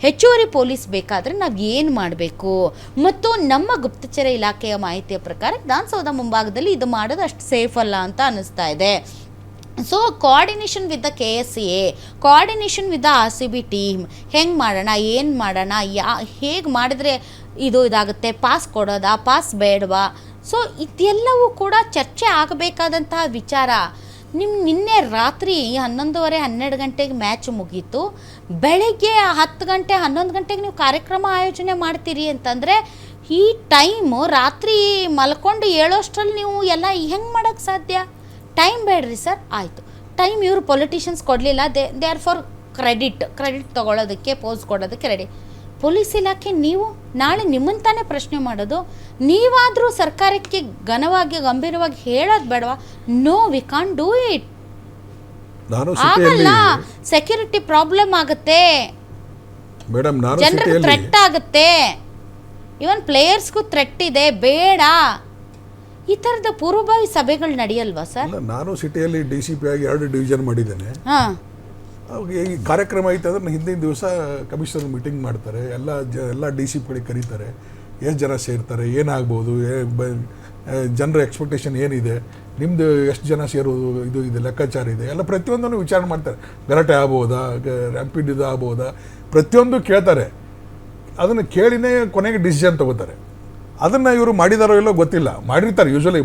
ಹೆಚ್ಚುವರಿ ಪೊಲೀಸ್ ಬೇಕಾದರೆ ನಾವು ಏನು ಮಾಡಬೇಕು, ಮತ್ತು ನಮ್ಮ ಗುಪ್ತಚರ ಇಲಾಖೆಯ ಮಾಹಿತಿಯ ಪ್ರಕಾರ ವಿಧಾನಸೌಧ ಮುಂಭಾಗದಲ್ಲಿ ಇದು ಮಾಡೋದು ಅಷ್ಟು ಸೇಫ್ ಅಲ್ಲ ಅಂತ ಅನ್ನಿಸ್ತಾ ಇದೆ. So coordination with the KSCA, coordination with the RCB team, ಹೆಂಗೆ ಮಾಡೋಣ, ಏನು ಮಾಡೋಣ, ಹೇಗೆ ಮಾಡಿದ್ರೆ ಇದಾಗುತ್ತೆ, ಪಾಸ್ ಕೊಡೋದಾ, ಪಾಸ್ ಬೇಡವಾ? ಸೊ ಇದೆಲ್ಲವೂ ಕೂಡ ಚರ್ಚೆ ಆಗಬೇಕಾದಂತಹ ವಿಚಾರ. ನಿನ್ನೆ ರಾತ್ರಿ 11:30-12 ಗಂಟೆಗೆ ಮ್ಯಾಚ್ ಮುಗೀತು, ಬೆಳಗ್ಗೆ 10 ಗಂಟೆ 11 ಗಂಟೆಗೆ ನೀವು ಕಾರ್ಯಕ್ರಮ ಆಯೋಜನೆ ಮಾಡ್ತೀರಿ ಅಂತಂದರೆ ಈ ಟೈಮು ರಾತ್ರಿ ಮಲ್ಕೊಂಡು ಹೇಳೋಷ್ಟರಲ್ಲಿ ನೀವು ಎಲ್ಲ ಹೆಂಗೆ ಮಾಡೋಕ್ಕೆ ಸಾಧ್ಯ? ಟೈಮ್ ಬೇಡ್ರಿ ಸರ್. ಆಯಿತು, ಟೈಮ್ ಇವರು ಪೊಲಿಟಿಷಿಯನ್ಸ್ ಕೊಡಲಿಲ್ಲ, ದೇ ಆರ್ ಫಾರ್ ಕ್ರೆಡಿಟ್ ತೊಗೊಳೋದಕ್ಕೆ, ಪೋಸ್ ಕೊಡೋದಕ್ಕೆ ರೆಡಿ. ಪೊಲೀಸ್ ಇಲಾಖೆ ನೀವು ನಾಳೆ ನಿಮ್ಮನ್ನು ತಾನೇ ಪ್ರಶ್ನೆ ಮಾಡೋದು. ನೀವಾದರೂ ಸರ್ಕಾರಕ್ಕೆ ಘನವಾಗಿ ಗಂಭೀರವಾಗಿ ಹೇಳೋದು ಬೇಡವಾ? No, we can't do it. ಆಗಲ್ಲ, ಸೆಕ್ಯೂರಿಟಿ ಪ್ರಾಬ್ಲಮ್ ಆಗುತ್ತೆ, ಜನರಿಗೆ ಥ್ರೆಟ್ ಆಗುತ್ತೆ, ಇವನ್ ಪ್ಲೇಯರ್ಸ್ಗೂ ಥ್ರೆಟ್ ಇದೆ, ಬೇಡ. ಈ ಥರದ ಪೂರ್ವಭಾವಿ ಸಭೆಗಳು ನಡೆಯಲ್ವಾ ಸರ್? ನಾನು ಸಿಟಿಯಲ್ಲಿ DCP ಆಗಿ 2 ಡಿವಿಷನ್ ಮಾಡಿದ್ದೇನೆ. ಈ ಕಾರ್ಯಕ್ರಮ ಐತೆ ಅಂದ್ರೆ ಹಿಂದಿನ ದಿವಸ ಕಮಿಷನರ್ ಮೀಟಿಂಗ್ ಮಾಡ್ತಾರೆ, ಎಲ್ಲ DCPಗಳಿಗೆ ಕರೀತಾರೆ, ಎಷ್ಟು ಜನ ಸೇರ್ತಾರೆ, ಏನಾಗ್ಬೋದು, ಜನರ ಎಕ್ಸ್ಪೆಕ್ಟೇಷನ್ ಏನಿದೆ, ನಿಮ್ಮದು ಎಷ್ಟು ಜನ ಸೇರೋದು, ಇದು ಲೆಕ್ಕಾಚಾರ ಇದೆ, ಎಲ್ಲ ಪ್ರತಿಯೊಂದನ್ನು ವಿಚಾರ ಮಾಡ್ತಾರೆ. ಗಲಾಟೆ ಆಗ್ಬೋದಾ, ರ್ಯಾಂಪಿಡ್ ಇದು ಆಗ್ಬೋದಾ, ಪ್ರತಿಯೊಂದು ಕೇಳ್ತಾರೆ. ಅದನ್ನು ಕೇಳಿನೇ ಕೊನೆಗೆ ಡಿಸಿಷನ್ ತಗೋತಾರೆ. ಅದನ್ನ ಇವರು ಮಾಡಿದಾರೋ ಇಲ್ಲೋ ಗೊತ್ತಿಲ್ಲ, ಮಾಡಿರ್ತಾರೆ ಯೂಶಲಿ,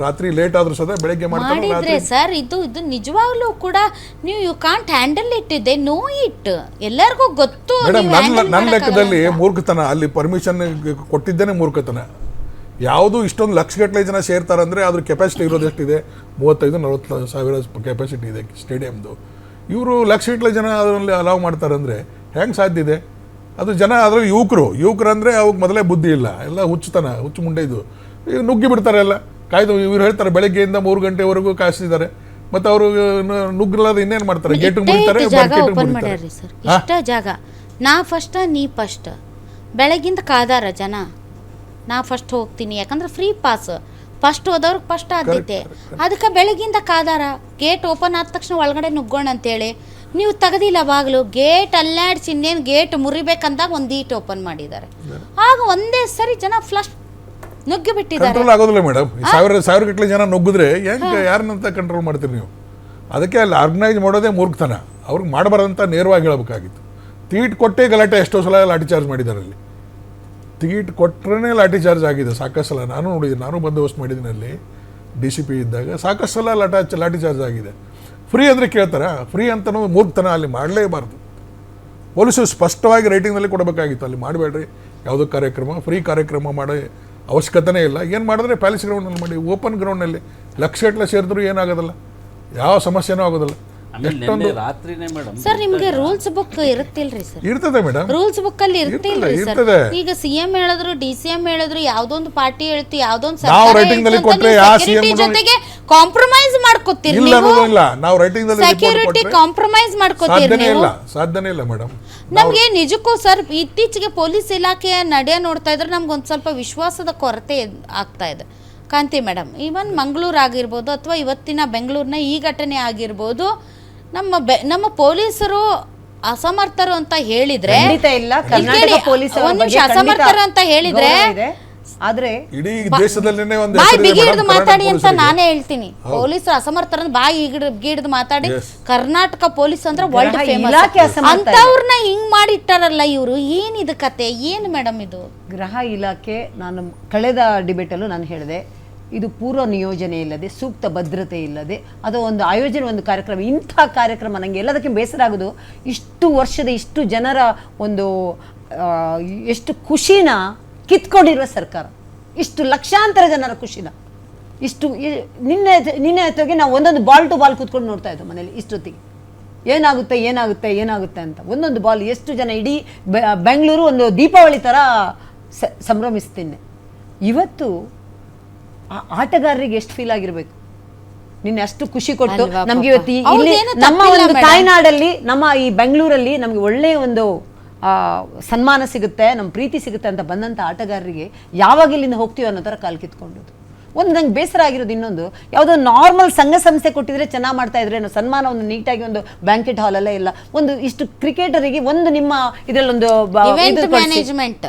ರಾತ್ರಿ ಲೇಟ್ ಆದ್ರೂ ಸದ ಬೆಳಗ್ಗೆ ಮಾಡಿದ್ರೆ ಸರ್. ಇದು ನಿಜವಾಗ್ಲೂ ಕೂಡ ನೀವು ಯು ಕಾಂಟ್ ಹ್ಯಾಂಡಲ್ ಇಟ್ ಇದೆ, ನೋ ಇಟ್, ಎಲ್ಲರಿಗೂ ಗೊತ್ತು. ಮೇಡಮ್, ನನ್ನ ಲೆಕ್ಕದಲ್ಲಿ ಮೂರ್ಖತನ, ಅಲ್ಲಿ ಪರ್ಮಿಷನ್ ಕೊಟ್ಟಿದ್ದೇನೆ ಮೂರ್ಖತನ. ಯಾವುದು ಇಷ್ಟೊಂದು ಲಕ್ಷಗಟ್ಟಲೆ ಜನ ಸೇರ್ತಾರಂದ್ರೆ ಅದ್ರ ಕೆಪಾಸಿಟಿ ಇರೋದು ಎಷ್ಟಿದೆ? 35-40 ಸಾವಿರ ಕೆಪಾಸಿಟಿ ಇದೆ ಸ್ಟೇಡಿಯಮ್ದು. ಇವರು ಲಕ್ಷಗಟ್ಟಲೆ ಜನ ಅದರಲ್ಲಿ ಅಲೌ ಮಾಡ್ತಾರಂದ್ರೆ ಹೆಂಗೆ ಸಾಧ್ಯ ಇದೆ? ಅದು ಜನ ಅದ್ರಲ್ಲಿ ಯುವಕರು ಅಂದರೆ ಅವ್ರಿಗೆ ಮೊದಲೇ ಬುದ್ಧಿ ಇಲ್ಲ, ಎಲ್ಲ ಹುಚ್ಚು ಮುಂಡೆ ಇದು ನುಗ್ಗಿ ಬಿಡ್ತಾರೆ ಎಲ್ಲ ಕಾಯ್ದು. ಇವ್ರು ಹೇಳ್ತಾರೆ ಬೆಳಗ್ಗೆಯಿಂದ 3 ಗಂಟೆವರೆಗೂ ಕಾಯಿಸಿದ್ದಾರೆ, ಮತ್ತು ಅವರು ನುಗ್ಗಲಾದ ಇನ್ನೇನು ಮಾಡ್ತಾರೆ? ಗೇಟ್ ಮುಗಿತಾರೆ, ಇಷ್ಟ ಜಾಗ ನಾ ಫಸ್ಟ್ ನೀ ಫಸ್ಟ್, ಬೆಳಗ್ಗಿಂದ ಕಾದಾರ ಜನ, ನಾ ಫಸ್ಟ್ ಹೋಗ್ತೀನಿ ಯಾಕಂದ್ರೆ ಫ್ರೀ ಪಾಸ್, ಫಸ್ಟ್ ಹೋದವ್ರಿಗೆ ಫಸ್ಟ್ ಆದ್ಯತೆ. ಅದಕ್ಕೆ ಬೆಳಗ್ಗಿಂದ ಕಾದಾರ, ಗೇಟ್ ಓಪನ್ ಆದ ತಕ್ಷಣ ಒಳಗಡೆ ನುಗ್ಗೋಣ ಅಂತೇಳಿ ನೀವು ತೆಗೆದಿಲ್ಲ ಬಾಗಿಲು, ಗೇಟ್ ಅಲ್ಲಾಡ್ಸಿ ಇನ್ನೇನು ಗೇಟ್ ಮುರಿಬೇಕಂದಾಗ ಒಂದು ಈಟ್ ಓಪನ್ ಮಾಡಿದ್ದಾರೆ. ಆಗ ಒಂದೇ ಸರಿ ಜನ ಫ್ಲಶ್ ನುಗ್ಗಿ ಬಿಟ್ಟಿದ್ದಾರೆ. ಆಗೋದಿಲ್ಲ ಮೇಡಮ್, ಸಾವಿರ ಗಟ್ಟಲೆ ಜನ ನುಗ್ಗಿದ್ರೆ ಹೆಂಗೆ ಯಾರನ್ನಂತ ಕಂಟ್ರೋಲ್ ಮಾಡ್ತೀರಿ ನೀವು? ಅದಕ್ಕೆ ಅಲ್ಲಿ ಆರ್ಗನೈಸ್ ಮಾಡೋದೇ ಮೂರ್ಖತನ. ಅವ್ರಿಗೆ ಮಾಡಬಾರ್ದಂತ ನೇರವಾಗಿ ಹೇಳಬೇಕಾಗಿತ್ತು. ತೀಟ್ ಕೊಟ್ಟೇ ಗಲಾಟೆ ಎಷ್ಟೋ ಸಲ ಲಾಠಿ ಚಾರ್ಜ್ ಮಾಡಿದ್ದಾರೆ. ಅಲ್ಲಿ ಟಿಕೆಟ್ ಕೊಟ್ಟರೆ ಲಾಠಿ ಚಾರ್ಜ್ ಆಗಿದೆ ಸಾಕಷ್ಟು ಸಲ. ನಾನು ನೋಡಿದ್ದೀನಿ, ನಾನು ಬಂದೋಬಸ್ತ್ ಮಾಡಿದ್ದೀನಿ ಅಲ್ಲಿ DCP ಇದ್ದಾಗ, ಸಾಕಷ್ಟು ಸಲ ಲಾಠಿ ಚಾರ್ಜ್ ಆಗಿದೆ. ಫ್ರೀ ಅಂದರೆ ಕೇಳ್ತಾರ? ಫ್ರೀ ಅಂತನೂ ಮೂರ್ಖತನ, ಅಲ್ಲಿ ಮಾಡಲೇಬಾರ್ದು. ಪೊಲೀಸರು ಸ್ಪಷ್ಟವಾಗಿ ರೈಟಿಂಗ್ನಲ್ಲಿ ಕೊಡಬೇಕಾಗಿತ್ತು, ಅಲ್ಲಿ ಮಾಡಬೇಡ್ರಿ ಯಾವುದೋ ಕಾರ್ಯಕ್ರಮ, ಫ್ರೀ ಕಾರ್ಯಕ್ರಮ ಮಾಡೋ ಅವಶ್ಯಕತೆನೇ ಇಲ್ಲ. ಏನು ಮಾಡಿದ್ರೆ ಪ್ಯಾಲೇಸ್ ಗ್ರೌಂಡ್ನಲ್ಲಿ ಮಾಡಿ, ಓಪನ್ ಗ್ರೌಂಡ್ನಲ್ಲಿ ಲಕ್ಷಗಟ್ಟಲೆ ಸೇರಿದ್ರು ಏನಾಗೋದಿಲ್ಲ, ಯಾವ ಸಮಸ್ಯೆನೂ ಆಗೋದಿಲ್ಲ. ಸರ್ ನಿಮ್ಗೆ ರೂಲ್ಸ್ ಬುಕ್ ಇರುತ್ತಿಲ್ರಿ ಸರ್? ಇರ್ತದೆ ಮೇಡಮ್, ರೂಲ್ಸ್ ಬುಕ್ ಅಲ್ಲಿ ಇರ್ತಿಲ್ರಿ ಸರ್. ಈಗ CM ಹೇಳಿದ್ರು, DCM ಹೇಳಿದ್ರು, ಯಾವ್ದೊಂದು ಪಾರ್ಟಿ ಹೇಳ್ತಿ, ಯಾವ್ದೊಂದು ಸೆಕ್ಯೂರಿಟಿ ಜೊತೆಗೆ ಕಾಂಪ್ರಮೈಸ್ ಮಾಡ್ಕೋತೀರಿ ನೀವು? ನಾವು ರೈಟಿಂಗ್ ಸೆಕ್ಯೂರಿಟಿ ಕಾಂಪ್ರಮೈಸ್ ಮಾಡ್ಕೋತೀರಿ ನೀವು? ಸಾಧ್ಯನೇ ಇಲ್ಲ ಮೇಡಮ್. ನಮ್ಗೆ ನಿಜಕ್ಕೂ ಸರ್ ಇತ್ತೀಚೆಗೆ ಪೊಲೀಸ್ ಇಲಾಖೆಯ ನಡೆ ನೋಡ್ತಾ ಇದ್ರೆ ನಮ್ಗೆ ಒಂದು ಸ್ವಲ್ಪ ವಿಶ್ವಾಸದ ಕೊರತೆ ಆಗ್ತಾ ಇದೆ ಕಾಂತಿ ಮೇಡಮ್. ಈವನ್ ಮಂಗಳೂರು ಆಗಿರ್ಬೋದು ಅಥವಾ ಇವತ್ತಿನ ಬೆಂಗಳೂರಿನ ಈ ಘಟನೆ ಆಗಿರ್ಬೋದು, ನಮ್ಮ ಪೊಲೀಸರು ಅಸಮರ್ಥರು ಅಂತ ಹೇಳಿದ್ರೆ, ಅಸಮರ್ಥರು ಅಂತ ಹೇಳಿದ್ರೆ ಆದ್ರೆ ಇಡೀ ದೇಶದಲ್ಲೇನೆ ಒಂದು ಬಾಯಿ ಬಿಗಿಡ್ದು ಮಾತಾಡಿ ಅಂತ ನಾನೇ ಹೇಳ್ತೀನಿ. ಪೊಲೀಸರು ಅಸಮರ್ಥರನ್ನ ಬಾಯಿ ಬಿಗಿಡ್ದು ಮಾತಾಡಿ, ಕರ್ನಾಟಕ ಪೊಲೀಸ್ ಅಂದ್ರೆ ವರ್ಲ್ಡ್ ಫೇಮಸ್ ಅಂತವ್ರನ್ನ ಹಿಂಗ್ ಮಾಡಿಟ್ಟಾರಲ್ಲ ಇವರು. ಏನಿದು ಕತೆ, ಏನು ಮೇಡಮ್ ಇದು? ಗೃಹ ಇಲಾಖೆ, ನಾನು ಕಳೆದ ಡಿಬೇಟಲ್ಲೂ ನಾನು ಹೇಳಿದೆ, ಇದು ಪೂರ್ವ ನಿಯೋಜನೆ ಇಲ್ಲದೆ, ಸೂಕ್ತ ಭದ್ರತೆ ಇಲ್ಲದೆ, ಅದು ಒಂದು ಆಯೋಜನೆ, ಒಂದು ಕಾರ್ಯಕ್ರಮ, ಇಂಥ ಕಾರ್ಯಕ್ರಮ ನನಗೆ ಎಲ್ಲದಕ್ಕೆ ಬೇಸರ ಆಗೋದು. ಇಷ್ಟು ವರ್ಷದ ಇಷ್ಟು ಜನರ ಒಂದು ಎಷ್ಟು ಖುಷಿನ ಕಿತ್ಕೊಂಡಿರುವ ಸರ್ಕಾರ, ಇಷ್ಟು ಲಕ್ಷಾಂತರ ಜನರ ಖುಷಿನ, ಇಷ್ಟು ನಿನ್ನೆ ಹೊತ್ತಿಗೆ ನಾವು ಒಂದೊಂದು ಬಾಲ್ ಟು ಬಾಲ್ ಕೂತ್ಕೊಂಡು ನೋಡ್ತಾ ಇದ್ದೋ ಮನೇಲಿ. ಇಷ್ಟೊತ್ತಿಗೆ ಏನಾಗುತ್ತೆ ಅಂತ ಒಂದೊಂದು ಬಾಲ್, ಎಷ್ಟು ಜನ, ಇಡೀ ಬೆಂಗಳೂರು ಒಂದು ದೀಪಾವಳಿ ಥರ ಸಂಭ್ರಮಿಸ್ತೀನಿ. ಇವತ್ತು ಆಟಗಾರರಿಗೆ ಎಷ್ಟು ಫೀಲ್ ಆಗಿರ್ಬೇಕು, ನಿನ್ನೆ ಅಷ್ಟು ಖುಷಿ ಕೊಟ್ಟು ನಮ್ಗೆ ಇವತ್ತು ಇಲ್ಲಿ ನಮ್ಮ ಒಂದು ತಾಯ್ನಾಡಲ್ಲಿ, ನಮ್ಮ ಈ ಬೆಂಗಳೂರಲ್ಲಿ ನಮ್ಗೆ ಒಳ್ಳೆಯ ಒಂದು ಸನ್ಮಾನ ಸಿಗುತ್ತೆ, ನಮ್ಮ ಪ್ರೀತಿ ಸಿಗುತ್ತೆ ಅಂತ ಬಂದಂಥ ಆಟಗಾರರಿಗೆ ಯಾವಾಗ ಇಲ್ಲಿಂದ ಹೋಗ್ತೀವಿ ಅನ್ನೋ ಥರ ಕಾಲು ಕಿತ್ಕೊಂಡದ್ದು. ಒಂದು ನಂಗೆ ಬೇಸರ ಆಗಿರೋದು ಇನ್ನೊಂದು, ಯಾವುದೋ ನಾರ್ಮಲ್ ಸಂಘ ಸಂಸ್ಥೆ ಕೊಟ್ಟಿದ್ರೆ ಚೆನ್ನಾಗಿ ಮಾಡ್ತಾ ಇದ್ರೇನು, ಸನ್ಮಾನ ಒಂದು ನೀಟಾಗಿ ಒಂದು ಬ್ಯಾಂಕೆಟ್ ಹಾಲಲ್ಲೇ ಇಲ್ಲ, ಒಂದು ಇಷ್ಟು ಕ್ರಿಕೆಟರಿಗೆ ಒಂದು ನಿಮ್ಮ ಇದರಲ್ಲೊಂದು ಮ್ಯಾನೇಜ್ಮೆಂಟ್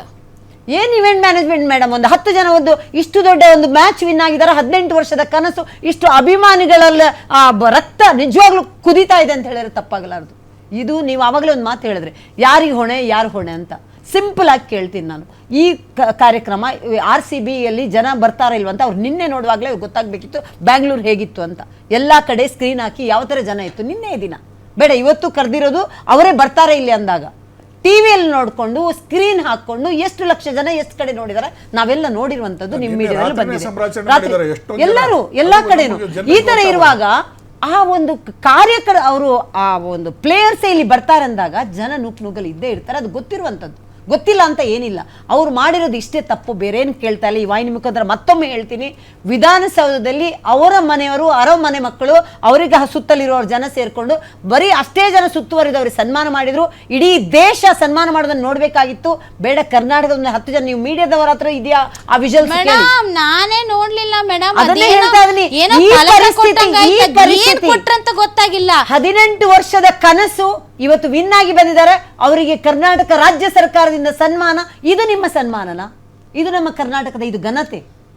ಏನ್ ಇವೆಂಟ್ ಮ್ಯಾನೇಜ್ಮೆಂಟ್ ಮೇಡಮ್, ಒಂದು 10 ಜನ ಒಂದು ಇಷ್ಟು ದೊಡ್ಡ ಒಂದು ಮ್ಯಾಚ್ ವಿನ್ ಆಗಿದ್ದಾರೆ, 18 ವರ್ಷದ ಕನಸು, ಇಷ್ಟು ಅಭಿಮಾನಿಗಳೆಲ್ಲ ರಕ್ತ ನಿಜವಾಗ್ಲೂ ಕುದೀತಾ ಇದೆ ಅಂತ ಹೇಳಿದ್ರೆ ತಪ್ಪಾಗಲಾರದು. ಇದು ನೀವು ಆವಾಗಲೇ ಒಂದು ಮಾತು ಹೇಳಿದ್ರೆ ಯಾರಿಗೆ ಹೊಣೆ ಯಾರು ಹೊಣೆ ಅಂತ ಸಿಂಪಲ್ ಆಗಿ ಕೇಳ್ತೀನಿ ನಾನು. ಈ ಕಾರ್ಯಕ್ರಮ RCBಯಲ್ಲಿ ಜನ ಬರ್ತಾರ ಇಲ್ವ ಅಂತ ಅವ್ರು ನಿನ್ನೆ ನೋಡುವಾಗಲೇ ಗೊತ್ತಾಗಬೇಕಿತ್ತು ಬ್ಯಾಂಗ್ಳೂರ್ ಹೇಗಿತ್ತು ಅಂತ. ಎಲ್ಲ ಕಡೆ ಸ್ಕ್ರೀನ್ ಹಾಕಿ ಯಾವ ಥರ ಜನ ಇತ್ತು ನಿನ್ನೆ ದಿನ, ಬೇಡ ಇವತ್ತು ಕರೆದಿರೋದು ಅವರೇ ಬರ್ತಾರೆ ಇಲ್ಲಿ ಅಂದಾಗ ಟಿವಿಯಲ್ಲಿ ನೋಡ್ಕೊಂಡು ಸ್ಕ್ರೀನ್ ಹಾಕೊಂಡು ಎಷ್ಟು ಲಕ್ಷ ಜನ ಎಷ್ಟು ಕಡೆ ನೋಡಿದಾರೆ ನಾವೆಲ್ಲ ನೋಡಿರುವಂತದ್ದು ನಿಮ್ಮ ಮೀಡಿಯಾದಲ್ಲಿ ಬಂದಿದೆ. ಎಲ್ಲರೂ ಎಲ್ಲಾ ಕಡೆನೂ ಈ ತರ ಇರುವಾಗ ಆ ಒಂದು ಕಾರ್ಯಕರ್ತ ಅವರು ಆ ಒಂದು ಪ್ಲೇಯರ್ಸ್ ಇಲ್ಲಿ ಬರ್ತಾರೆ ಅಂದಾಗ ಜನ ನುಗ್ಗಲು ಇದ್ದೇ ಇರ್ತಾರೆ, ಅದು ಗೊತ್ತಿರುವಂಥದ್ದು, ಗೊತ್ತಿಲ್ಲ ಅಂತ ಏನಿಲ್ಲ. ಅವ್ರು ಮಾಡಿರೋದು ಇಷ್ಟೇ ತಪ್ಪು, ಬೇರೆ ಏನು ಕೇಳ್ತಾ ಇಲ್ಲ. ಈ ವಾಹಿನಿ ಮುಖಾಂತರ ಮತ್ತೊಮ್ಮೆ ಹೇಳ್ತೀನಿ, ವಿಧಾನಸೌಧದಲ್ಲಿ ಅವರ ಮನೆಯವರು ಮನೆ ಮಕ್ಕಳು ಅವರಿಗೆ ಸುತ್ತಲಿರೋರು ಜನ ಸೇರ್ಕೊಂಡು ಬರೀ ಅಷ್ಟೇ ಜನ ಸುತ್ತುವರಿದವ್ರಿಗೆ ಸನ್ಮಾನ ಮಾಡಿದ್ರು. ಇಡೀ ದೇಶ ಸನ್ಮಾನ ಮಾಡೋದನ್ನ ನೋಡ್ಬೇಕಾಗಿತ್ತು. ಬೇಡ ಕರ್ನಾಟಕದ 10 ಜನ, ನೀವು ಮೀಡಿಯಾದವರ ಹತ್ರ ಇದೆಯಾ ಆ ವಿಜುವಲ್ಸ್? ನಾನೇ ನೋಡ್ಲಿಲ್ಲ ಮೇಡಮ್, ಅದನ್ನೇ ಹೇಳ್ತಾ ಇದೀನಿ. ಈ ಪರಿಸ್ಥಿತಿ ಗೊತ್ತಾಗಿಲ್ಲ. 18 ವರ್ಷದ ಕನಸು ಇವತ್ತು ವಿನ್ ಆಗಿ ಬಂದಿದ್ದಾರೆ. ಅವರಿಗೆ ಕರ್ನಾಟಕ ರಾಜ್ಯ ಸರ್ಕಾರದಿಂದ ಸನ್ಮಾನ. ಇದು ನಿಮ್ಮ ಸನ್ಮಾನನ? ಇದು ನಮ್ಮ ಕರ್ನಾಟಕದ ಇದು ಘನತೆ.